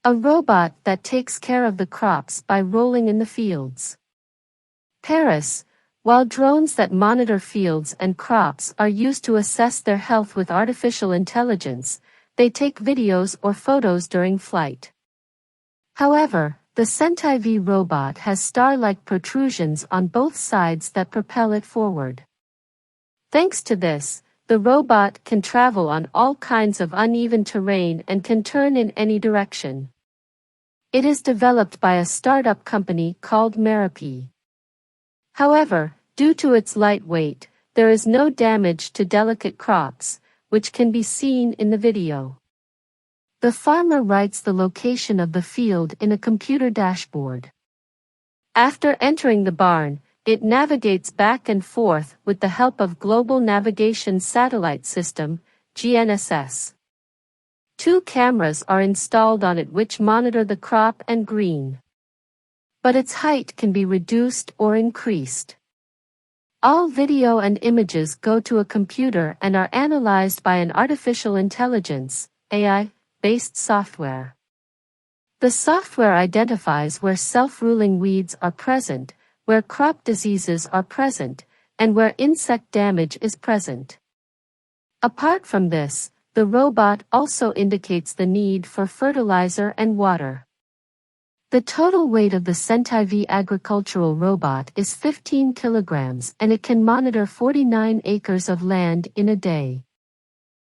A robot that takes care of the crops by rolling in the fields. Paris, while drones that monitor fields and crops are used to assess their health with artificial intelligence, they take videos or photos during flight. However, the Centavi robot has star-like protrusions on both sides that propel it forward. Thanks to this, the robot can travel on all kinds of uneven terrain and can turn in any direction. It is developed by a startup company called Merapi. However, due to its light weight, there is no damage to delicate crops, which can be seen in the video. The farmer writes the location of the field in a computer dashboard. After entering the barn, it navigates back and forth with the help of Global Navigation Satellite System, GNSS. 2 cameras are installed on it which monitor the crop and green. But its height can be reduced or increased. All video and images go to a computer and are analyzed by an artificial intelligence, AI-based software. The software identifies where self-ruling weeds are present, where crop diseases are present, and where insect damage is present. Apart from this, the robot also indicates the need for fertilizer and water. The total weight of the Centavi agricultural robot is 15 kilograms and it can monitor 49 acres of land in a day.